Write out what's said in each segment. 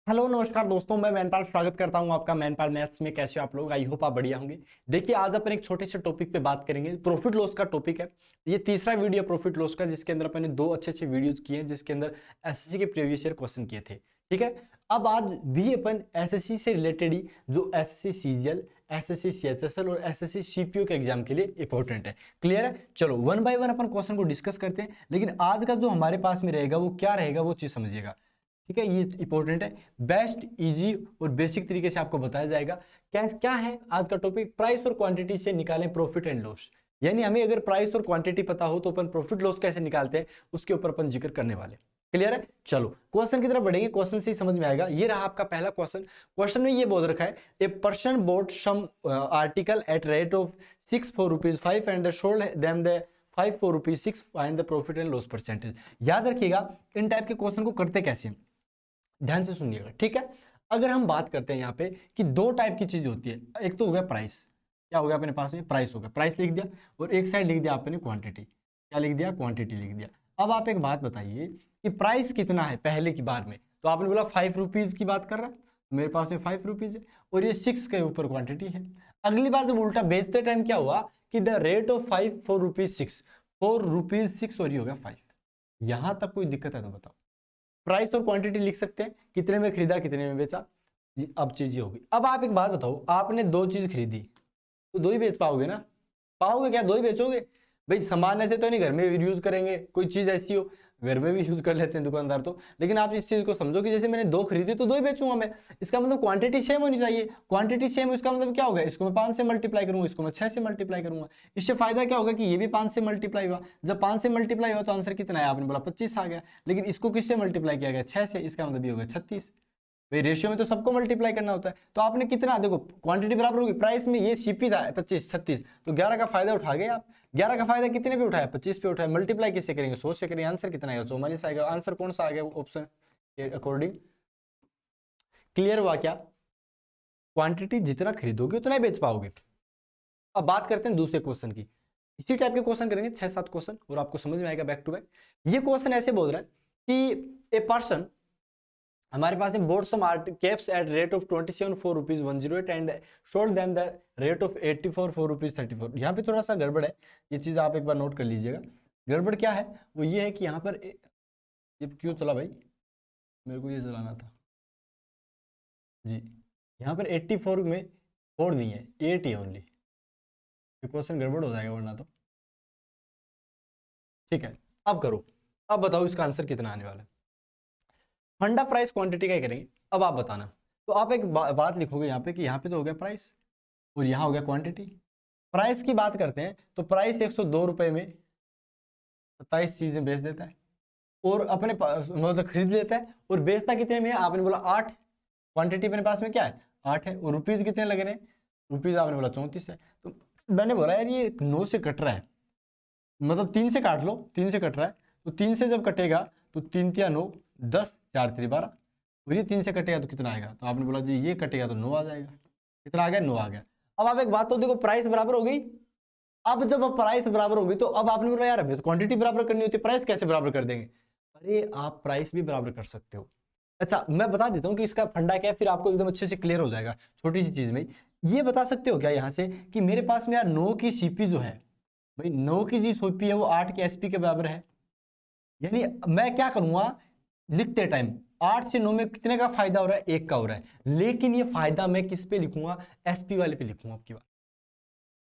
Hello नमस्कार दोस्तों, मैं मैनपाल स्वागत करता हूं आपका मैनपाल मैथ्स में। कैसे हो आप लोग? आई होप आप बढ़िया होंगे। देखिए, आज अपन एक छोटे से टॉपिक पे बात करेंगे। प्रॉफिट लॉस का टॉपिक है। ये तीसरा वीडियो प्रॉफिट लॉस का, जिसके अंदर अपन ने दो अच्छे वीडियोज किए हैं, जिसके अंदर एसएससी के प्रीवियस ईयर क्वेश्चन किए थे। ठीक है, अब आज भी अपन एसएससी से रिलेटेड ही, जो एसएससी सीजीएल, एसएससी सीएचएसएल और एसएससी सीपीओ के एग्जाम के लिए इंपॉर्टेंट है। क्लियर है? चलो one by one upon question को डिस्कस करते हैं, लेकिन आज का जो हमारे पास में रहेगा वो क्या रहेगा, वो चीज समझिएगा। ठीक है, ये इंपॉर्टेंट है। बेस्ट, इजी और बेसिक तरीके से आपको बताया जाएगा। क्या है आज का टॉपिक? प्राइस और क्वांटिटी से निकालें प्रॉफिट एंड लॉस। यानी हमें अगर प्राइस और क्वांटिटी पता हो तो अपन प्रॉफिट लॉस कैसे निकालते हैं, उसके ऊपर अपन जिक्र करने वाले। क्लियर है? चलो क्वेश्चन की तरफ बढ़ेंगे, क्वेश्चन से ही समझ में आएगा। ये रहा आपका पहला क्वेश्चन। क्वेश्चन में ये बोल रखा है, a person bought some article at rate of 6 for ₹5 and sold them the 5 for ₹6, find the profit and loss percentage. याद रखिएगा, इन टाइप के क्वेश्चन को करते कैसे, ध्यान से सुनिएगा। ठीक है, अगर हम बात करते हैं यहाँ पे कि दो टाइप की चीज होती है। एक तो हो गया प्राइस। क्या हो गया अपने पास में? प्राइस हो गया, प्राइस लिख दिया, और एक साइड लिख दिया आपने क्वांटिटी। क्या लिख दिया? क्वांटिटी लिख दिया। अब आप एक बात बताइए कि प्राइस कितना है पहले की बार में, तो आपने बोला 5 रुपीज की बात कर रहा है, मेरे पास में 5 रुपीज है, और ये 6 के ऊपर क्वांटिटी है। अगली बार जब उल्टा बेचते टाइम क्या हुआ कि द रेट ऑफ 5 for ₹6, ₹6 और ये हो गया 5। यहां तक कोई दिक्कत है तो बताओ। प्राइस और क्वांटिटी लिख सकते हैं, कितने में खरीदा कितने में बेचा। अब चीज ये होगी। अब आप एक बात बताओ, आपने दो चीज खरीदी तो दो ही बेच पाओगे ना? पाओगे क्या? दो ही बेचोगे भाई। सामान ऐसे तो नहीं घर में यूज करेंगे, कोई चीज ऐसी हो घर में भी यूज कर लेते हैं दुकानदार तो। लेकिन आप इस चीज को समझो कि जैसे मैंने दो खरीदी तो दो ही बेचूंगा मैं। इसका मतलब क्वांटिटी सेम होनी चाहिए। क्वांटिटी सेम, इसका मतलब क्या होगा? इसको मैं 5 से मल्टीप्लाई करूंगा, इसको मैं 6 से मल्टीप्लाई करूंगा। इससे फायदा क्या होगा कि ये भी 5 से मल्टीप्लाई हुआ। जब 5 से मल्टीप्लाई हुआ तो आंसर कितना है? आपने बोला 25 आ गया। लेकिन इसको किससे मल्टीप्लाई किया गया? 6 से। इसका मतलब ये होगा 36। भाई रेशियो में तो सबको मल्टीप्लाई करना होता है। तो आपने कितना, देखो क्वांटिटी बराबर होगी, प्राइस में ये सीपी था 25 36, तो 11 का फायदा उठा गए आप। 11 का फायदा कितने पे उठाया? 25 पे उठाया। मल्टीप्लाई किससे करेंगे? 100 से करेंगे। आंसर कितना आएगा? 44 आएगा। आंसर कौन सा आ गया ऑप्शन के अकॉर्डिंग? क्लियर हुआ क्या? क्वांटिटी जितना खरीदोगे उतना ही बेच पाओगे। अब बात करते हैं दूसरे क्वेश्चन की। इसी टाइप के क्वेश्चन करेंगे 6-7 क्वेश्चन, और आपको समझ में आएगा बैक टू बैक। ये क्वेश्चन ऐसे बोल रहा है कि ए पर्सन, हमारे पास है, bought some caps at rate of 27 for ₹108 and sold them the rate of 84 for ₹34। यहाँ पे थोड़ा सा गड़बड़ है, ये चीज आप एक बार नोट कर लीजिएगा। गड़बड़ क्या है? वो ये है कि यहाँ पर ये क्यों चला भाई, मेरे को ये चलाना था जी। यहाँ पर 84 में 4 नहीं है, 8 ही ओनली। ये क्वेश्चन गड़बड़ हो जाएगा वरना तो। ठीक है, अब करो, अब बताओ इसका आंसर कितना आने वाला है। फंडा प्राइस क्वांटिटी का ही करेंगे। अब आप बताना। तो आप एक बात लिखोगे यहाँ पे कि यहाँ पे तो हो गया प्राइस और यहाँ हो गया क्वांटिटी। प्राइस की बात करते हैं तो प्राइस 102 रुपए में 27 चीजें बेच देता है, और अपने मतलब खरीद लेता है, और बेचता कितने में है? आपने बोला 8। क्वांटिटी अपने पास में क्या है? 8 है। और रुपीज कितने लग रहे हैं? रुपीज आपने बोला 34 है। तो मैंने बोला यार ये 9 से कट रहा है, मतलब 3 से काट लो, 3 से कट रहा है, तो 3 से जब कटेगा तो 3 तिया 9, 10 4 तिया 12, और ये 3 से कटेगा तो कितना आएगा? तो आपने बोला जी ये कटेगा तो 9 आ जाएगा। कितना आ गया? 9 आ गया। अब आप एक बात तो देखो, प्राइस बराबर हो गई। अब जब प्राइस बराबर होगी तो अब आपने बोला यार हमें तो क्वांटिटी बराबर करनी होती है, प्राइस कैसे बराबर कर देंगे? अरे आप प्राइस भी बराबर कर सकते हो। अच्छा, मैं बता देता हूँ कि इसका फंडा क्या है, फिर आपको एकदम अच्छे से क्लियर हो जाएगा छोटी सी चीज में। ये बता सकते हो क्या यहाँ से कि मेरे पास में यार 9 की सीपी जो है, भाई 9 की जी सीपी है वो 8 के एसपी के बराबर है। यानी मैं क्या करूंगा लिखते टाइम, 8 से 9 में कितने का फायदा हो रहा है? 1 का हो रहा है। लेकिन ये फायदा मैं किस पे लिखूंगा? एसपी वाले पे लिखूंगा। आपकी बात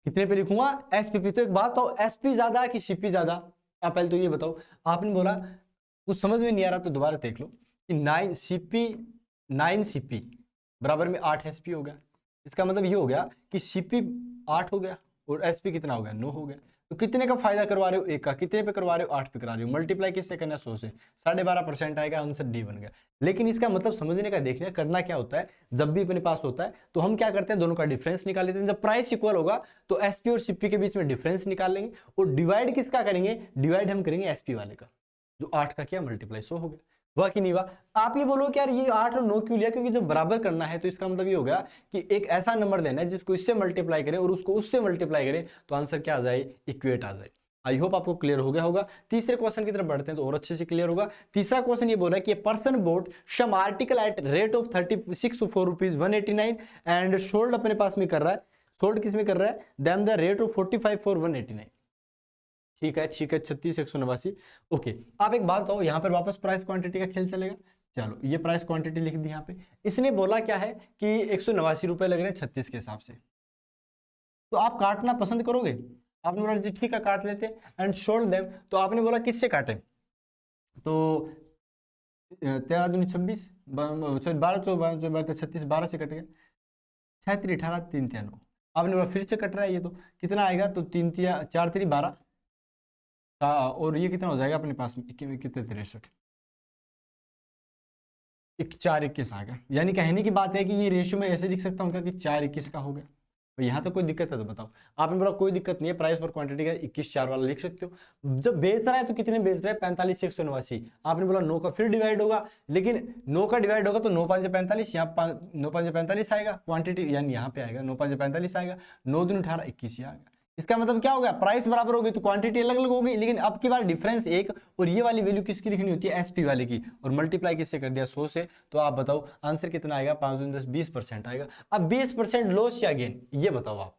कितने पे लिखूंगा? एसपी पे। तो एक बात तो, एसपी ज्यादा कि सीपी ज्यादा? आप पहले तो ये बताओ। आपने बोला कुछ समझ में नहीं आ रहा तो दोबारा देख लो कि 9 सीपी बराबर में 8 एसपी हो गया। इसका मतलब ये हो गया कि सीपी 8 हो गया और एसपी कितना हो गया? 9 हो गया। तो कितने का फायदा करवा रहे हो? 1 का। कितने पे करवा रहे हो? 8 पे करा रहे हो। मल्टीप्लाई किससे करना है? 100 से। 12.5% आएगा, आंसर डी बन गया। लेकिन इसका मतलब समझने का, देखने करना क्या होता है, जब भी अपने पास होता है तो हम क्या करते हैं? दोनों का डिफरेंस निकाल लेते हैं। जब प्राइस इक्वल होगा तो एसपी और सीपी के बीच में डिफरेंस निकाल लेंगे, और डिवाइड किसका करेंगे? डिवाइड हम करेंगे एसपी वाले का। जो 8 का किया मल्टीप्लाई 100 हो गया। हुआ कि नहीं हुआ? आप ये बोलो कि यार ये 8 और 9 क्यों लिया? क्योंकि जब बराबर करना है तो इसका मतलब ये होगा कि एक ऐसा नंबर लेना है जिसको इससे मल्टीप्लाई करें और उसको उससे मल्टीप्लाई करें तो आंसर क्या आ जाए? इक्वेट आ जाए। आई होप आपको क्लियर हो गया होगा। तीसरे क्वेश्चन की तरफ बढ़ते हैं तो और अच्छे से क्लियर होगा। तीसरा क्वेश्चन ये बोल रहा है कि person bought some article at rate of 36 rupees 189 and sold अपने पास में कर रहा है, सोल्ड किस में कर रहा है, then the rate of 45 for 189। ठीक है 36 189। ओके, आप एक बात कहो, यहाँ पर वापस प्राइस क्वांटिटी का खेल चलेगा। चलो ये प्राइस क्वांटिटी लिख दी यहाँ पे। इसने बोला क्या है कि 189 रुपए लग रहे हैं 36 के हिसाब से, तो आप काटना पसंद करोगे? आपने बोला जी ठीक है काट लेते एंड शोल्ड देम, तो आपने बोला किससे काटे, तो 13 दूनी 26, सॉरी 12 14 36, 12 से कट गया, 6 3 18 3 3 9। आपने बोला फिर से कट रहा है ये, तो कितना आएगा, तो 3 3 4 3 12 का, और ये कितना हो जाएगा अपने पास में कितने 63, 4 21 आ गया। यानी कहने की बात है कि ये रेशियो में ऐसे लिख सकता हूँ क्या कि 4 21 का हो गया। यहाँ तो कोई दिक्कत है तो बताओ? आपने बोला कोई दिक्कत नहीं है, प्राइस और क्वांटिटी का 21 4 वाला लिख सकते हो। जब बेच रहा है तो कितने बेच रहा है, 45 189। आपने बोला 9 का फिर डिवाइड होगा, लेकिन 9 का डिवाइड होगा तो 9 5 45, यहाँ 9 5 45 आएगा क्वांटिटी, यानी यहाँ पे आएगा 9 5 45 आएगा, 9 दूनी 18 21 आएगा। इसका मतलब क्या हो गया, प्राइस बराबर होगी तो क्वांटिटी अलग अलग होगी, लेकिन अब की बार डिफरेंस एक, और ये वाली वैल्यू किसकी लिखनी होती है, एसपी वाले की, और मल्टीप्लाई किससे कर दिया 100 से। तो आप बताओ आंसर कितना आएगा, 5 दूनी 10 20% आएगा। अब 20% लॉस या गेन, ये बताओ आप।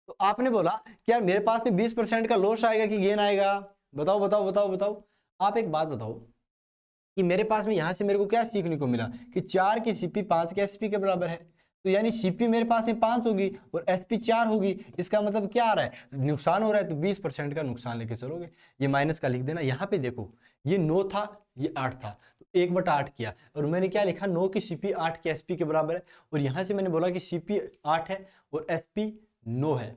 तो आपने बोला कि यार मेरे पास में 20% का लॉस आएगा कि गेन आएगा, बताओ बताओ बताओ बताओ। आप एक बात बताओ कि मेरे पास में यहां से मेरे को क्या सीखने को मिला कि 4 की सीपी 5 के एसपी के बराबर है, तो यानी सीपी मेरे पास में 5 होगी और एसपी 4 होगी। इसका मतलब क्या आ रहा है, नुकसान हो रहा है, तो 20% का नुकसान लेके चलोगे। ये माइनस का लिख देना। यहाँ पे देखो ये 9 था, ये 8 था, तो 1/8 किया, और मैंने क्या लिखा, 9 की सीपी 8 के एसपी के बराबर है, और यहां से मैंने बोला कि सीपी 8 है और एसपी 9 है।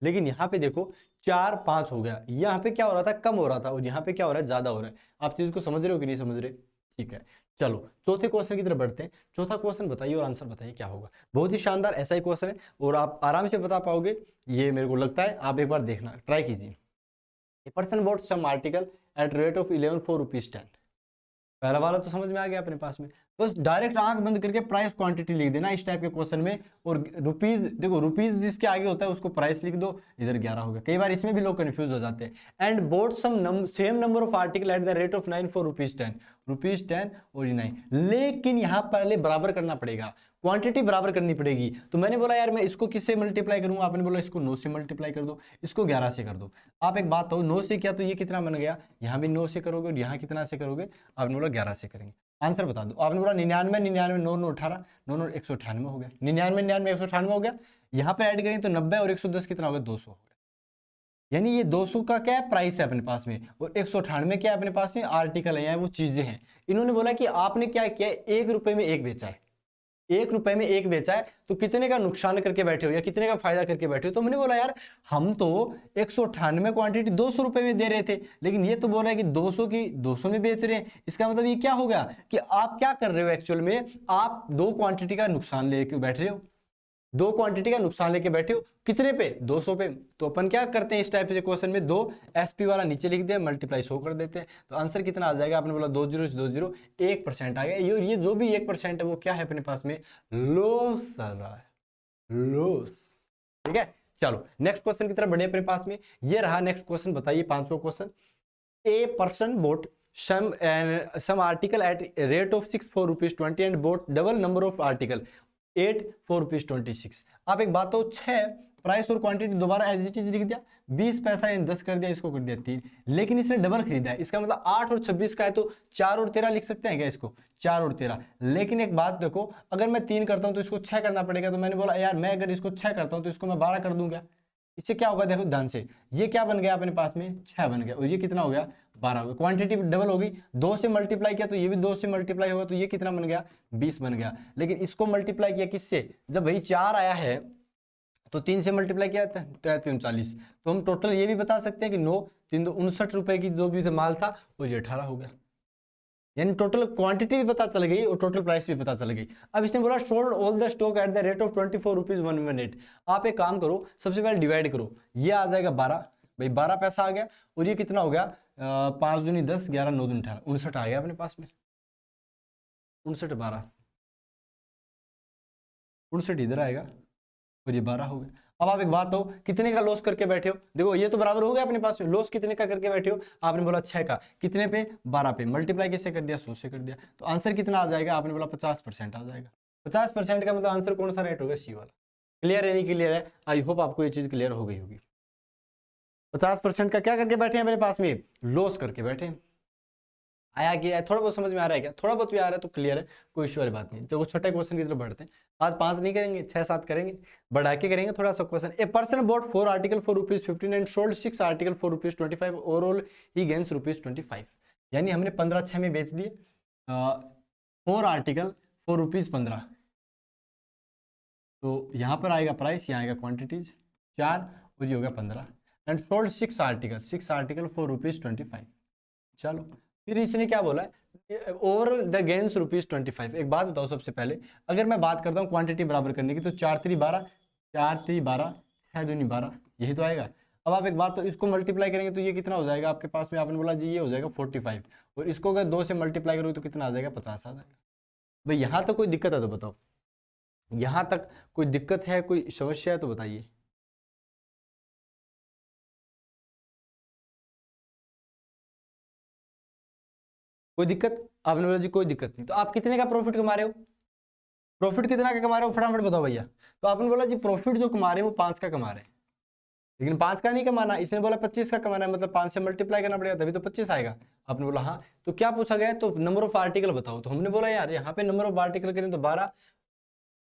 लेकिन यहाँ पे देखो 4 5 हो गया, यहाँ पे क्या हो रहा था, कम हो रहा था, और यहाँ पे क्या हो रहा है, ज्यादा हो रहा है। आप चीज को समझ रहे हो कि नहीं समझ रहे? ठीक है, चलो चौथे क्वेश्चन की तरफ बढ़ते हैं। चौथा क्वेश्चन बताइए और आंसर बताइए क्या होगा। बहुत ही शानदार ऐसा ही क्वेश्चन है और आप आराम से बता पाओगे, ये मेरे को लगता है। आप एक बार देखना, ट्राई कीजिए। A person bought some article at rate of 11 4 rupees 10। पहला वाला तो समझ में आ गया अपने पास में, बस डायरेक्ट आंख बंद करके प्राइस क्वांटिटी लिख देना इस टाइप के क्वेश्चन में। और रुपीज देखो, रुपीज जिसके आगे होता है उसको प्राइस लिख दो, इधर 11 हो गया। कई बार इसमें भी लोग कंफ्यूज हो जाते हैं। And bought some same number of article at the rate of 9 for rupees 10 और 9। लेकिन यहाँ पहले बराबर करना पड़ेगा, क्वांटिटी बराबर करनी पड़ेगी। तो मैंने बोला यार मैं इसको किससे मल्टीप्लाई करूंगा, आपने बोला इसको 9 से मल्टीप्लाई कर दो, इसको 11 से कर दो। आप एक बात हो, 9 से किया तो ये कितना बन गया, यहाँ भी 9 से करोगे और यहाँ कितना से करोगे, आपने बोला 11 से करेंगे। आंसर बता दो। आपने बोला 99 99 9 9 18 9 9 198 हो गया, 99 99 198 हो गया। यहाँ पे ऐड करेंगे तो 90 और 110 कितना हो गया, 200 हो गया। यानी ये 200 का क्या प्राइस है अपने पास में, और 198 क्या है अपने पास में, आर्टिकल है, वो चीजें हैं। इन्होंने बोला कि आपने क्या किया, 1 रुपए में एक बेचा है, 1 रुपए में एक बेचा है, तो कितने का नुकसान करके बैठे हो या कितने का फायदा करके बैठे हो। तो मैंने बोला यार हम तो 198 क्वांटिटी 200 रुपए में दे रहे थे, लेकिन ये तो बोल रहा है कि 200 की 200 में बेच रहे हैं। इसका मतलब ये क्या हो गया कि आप क्या कर रहे हो, एक्चुअल में आप 2 क्वांटिटी का नुकसान लेके बैठ रहे हो, 2 क्वांटिटी का नुकसान लेके बैठे हो, कितने पे, 200 पे। तो अपन क्या करते हैं इस टाइप से क्वेश्चन में, 2 एसपी वाला नीचे लिख दिया, मल्टीप्लाई 100 कर देते हैं। तो आंसर कितना आ जाएगा, आपने बोला 20 1% आ गया। ये जो भी 1% है वो क्या है अपने पास में, लॉस चल रहा है, लॉस। ठीक है, चलो नेक्स्ट क्वेश्चन की तरफ बढ़े अपने पास में। ये रहा नेक्स्ट क्वेश्चन, बताइए 5वां question. A person bought some article at rate of 6 4 rupees 20 and bought double number of article 8 4 rupees 26। आप एक बात हो, 6 प्राइस और क्वांटिटी दोबारा एज इट इज लिख दिया, 20 पैसा इन 10 कर दिया, इसको कर दिया 3, लेकिन इसने डबल खरीदा है। इसका मतलब 8 और 26 का है, तो 4 और 13 लिख सकते हैं क्या इसको, 4 और 13। लेकिन एक बात देखो, अगर मैं 3 करता हूं तो इसको 6 करना पड़ेगा। तो मैंने बोला यार मैं अगर इसको 6 करता हूं तो इसको मैं 12 कर दूंगा। इससे क्या होगा, देखो ध्यान से, ये क्या बन गया अपने पास में, 6 बन गया, और ये कितना हो गया, 12 हो गया। क्वांटिटी डबल होगी, 2 से मल्टीप्लाई किया तो ये भी 2 से मल्टीप्लाई होगा, तो ये कितना बन गया, 20 बन गया। लेकिन इसको मल्टीप्लाई किया किससे, जब भाई 4 आया है तो 3 से मल्टीप्लाई किया 39। तो हम टोटल ये भी बता सकते हैं कि 9 3 2 59 रुपए की जो भी माल था, और ये 18 हो गया। यानी टोटल क्वांटिटी भी पता चल गई और टोटल प्राइस भी पता चल गई। अब इसने बोला sold all the stock at the rate of 24 rupees 118। आप एक काम करो, सबसे पहले डिवाइड करो, ये आ जाएगा 12, भाई 12 पैसा आ गया, और ये कितना हो गया, 5 दूनी 10 11 9 दूनी 18 59 आ गया अपने पास में, 59 12 59 इधर आएगा और ये 12 हो गया। अब आप एक बात हो, कितने का लॉस करके बैठे हो? देखो ये तो बराबर हो गया अपने पास में, लॉस कितने का करके बैठे हो? आपने बोला 6 का, कितने पे? 12 पे, मल्टीप्लाई किससे कर दिया? 100 से कर दिया। तो आंसर कितना आ जाएगा? आपने बोला 50% आ जाएगा। 50% का मतलब आंसर कौन सा राइट होगा? सी वाला। क्लियर है नहीं क्लियर है? आई होप आपको ये चीज क्लियर हो गई होगी। 50% का क्या करके बैठे हैं मेरे पास में? लॉस करके बैठे हैं। आया कि थोड़ा बहुत समझ में आ रहा है क्या? थोड़ा बहुत भी आ रहा है तो क्लियर है, कोई इश्यू वाली बात नहीं। चलो छोटे क्वेश्चन की तरफ बढ़ते हैं। आज 5 नहीं करेंगे, 6-7 करेंगे, बढ़ा के करेंगे थोड़ा सा question. A person bought 4 article for ₹15 and sold 6 article for ₹25, overall ही गेन्स ₹25। यानी हमने 15/6 में बेच दिए 4 आर्टिकल फॉर ₹15। तो यहाँ पर आएगा प्राइस, यहाँ आएगा क्वांटिटीज 4 और ये होगा 15 एंड सोल्ड 6 आर्टिकल फॉर ₹25। चलो फिर इसने क्या बोला है? Over the gains ₹25। एक बात बताओ सबसे पहले, अगर मैं बात करता हूँ क्वांटिटी बराबर करने की, तो 4×3 = 4×3 = 6×2 = 12, यही तो आएगा। अब आप एक बात, तो इसको मल्टीप्लाई करेंगे तो ये कितना हो जाएगा आपके पास में? आपने बोला जी ये हो जाएगा 45, और इसको अगर 2 से मल्टीप्लाई करोगे तो कितना आ जाएगा? 50 आ जाएगा। भाई यहाँ तक कोई दिक्कत है तो बताओ, यहाँ तक कोई दिक्कत है, कोई समस्या है तो बताइए। कोई दिक्कत? आपने बोला जी कोई दिक्कत नहीं। तो आप कितने का प्रॉफिट कमा रहे हो? प्रॉफिट कितना का कमा रहे हो? फटाफट बताओ भैया। तो आपने बोला जी प्रॉफिट जो कमा रहे हैं वो 5 का कमा रहे हैं, लेकिन 5 का नहीं कमाना, इसने बोला 25 का कमाना है, मतलब 5 से मल्टीप्लाई करना पड़ेगा तभी तो 25 आएगा। आपने बोला हाँ। तो क्या पूछा गया? तो नंबर ऑफ आर्टिकल बताओ। तो हमने बोला यार यहाँ पे नंबर ऑफ आर्टिकल करें तो 12,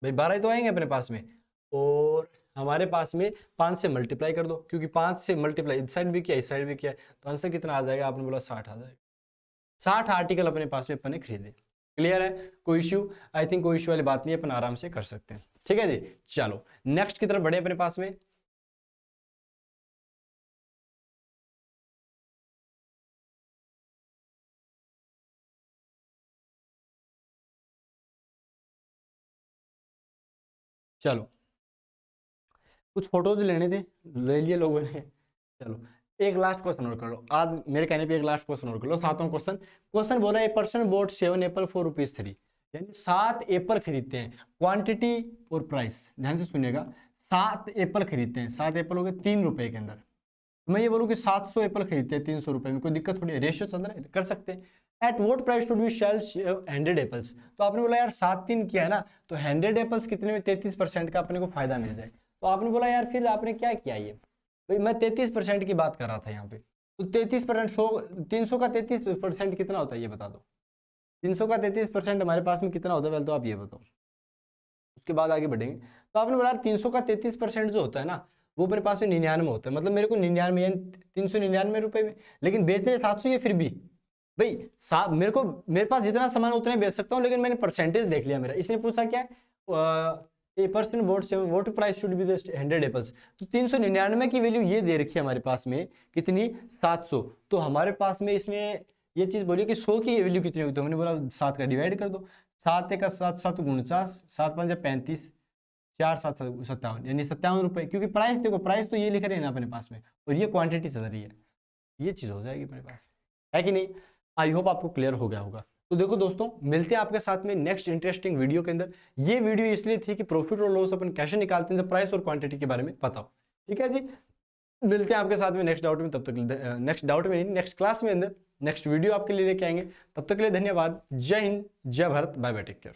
भाई 12 ही तो आएंगे अपने पास में, और हमारे पास में 5 से मल्टीप्लाई कर दो, क्योंकि 5 से मल्टीप्लाई इस साइड भी किया इस साइड भी किया, तो आंसर कितना आ जाएगा? आपने बोला 60 आ जाएगा। 60 आर्टिकल अपने पास में अपन ने खरीदे। क्लियर है? कोई इश्यू? आई थिंक कोई इश्यू वाली बात नहीं है, अपन आराम से कर सकते हैं। ठीक है जी, चलो नेक्स्ट की तरफ बढ़े अपने पास में। चलो कुछ फोटोज लेने थे, ले लिए लोगों ने। चलो एक लास्ट क्वेश्चन और कर लो आज मेरे कहने पे, एक लास्ट क्वेश्चन और कर लो, 7वां क्वेश्चन। क्वेश्चन बोला ए पर्सन बोट 7 एप्पल फॉर ₹3, यानी 7 एप्पल खरीदते हैं। क्वांटिटी और प्राइस ध्यान से सुनिएगा, 7 एप्पल खरीदते हैं, 7 एप्पल हो गए ₹3 के अंदर। तो मैं ये बोलूँ कि 700 एप्पल खरीदते हैं ₹300 में, कोई दिक्कत थोड़ी है, रेशियो चल रहा है, कर सकते हैं। At what price should be sell 100 apples? तो आपने बोला यार 7-3 किया है ना, तो 100 एप्पल्स कितने में? 33% का अपने को फायदा मिल जाए। तो आपने बोला यार फिर आपने क्या किया? ये भाई मैं 33% की बात कर रहा था यहाँ पे। तो 33%, 300 का 33% कितना होता है ये बता दो। 300 का 33% हमारे पास में कितना होता है पहले तो आप ये बताओ, उसके बाद आगे बढ़ेंगे। तो आपने बोला 300 का 33% जो होता है ना, वो मेरे पास में 99 होता है, मतलब मेरे को 99 यानी 399 रुपए में, लेकिन बेच रहे 700 ये फिर भी भाई मेरे पास जितना सामान उतना ही बेच सकता हूँ, लेकिन मैंने परसेंटेज देख लिया मेरा। इसने पूछा क्या? ए पर्सन वोट से vote price should B 100 apples, तो 399 की वैल्यू ये दे रखी है हमारे पास में, कितनी? 700। तो हमारे पास में इसमें ये चीज बोली कि 100 की वैल्यू कितनी होगी, तो हमने बोला 7 का डिवाइड कर दो, 7 का 7 7 49, 7 5 35, 4 7 57, यानी ₹57, क्योंकि प्राइस देखो, प्राइस तो ये लिख रहे हैं ना अपने पास में, और ये क्वांटिटी चल रही है, ये चीज हो जाएगी अपने पास, है कि नहीं? आई होप आपको क्लियर हो गया होगा। तो देखो दोस्तों, मिलते हैं आपके साथ में नेक्स्ट इंटरेस्टिंग वीडियो के अंदर। ये वीडियो इसलिए थी कि प्रॉफिट और लॉस अपन कैसे निकालते हैं जब प्राइस और क्वांटिटी के बारे में पता हो। ठीक है जी, मिलते हैं आपके साथ में नेक्स्ट डाउट में, तब तक नेक्स्ट डाउट में नहीं, नेक्स्ट क्लास में अंदर नेक्स्ट वीडियो आपके लिए लेके आएंगे। तब तक के लिए धन्यवाद। Jai Hind, Jai Bharat, bye bye, take care.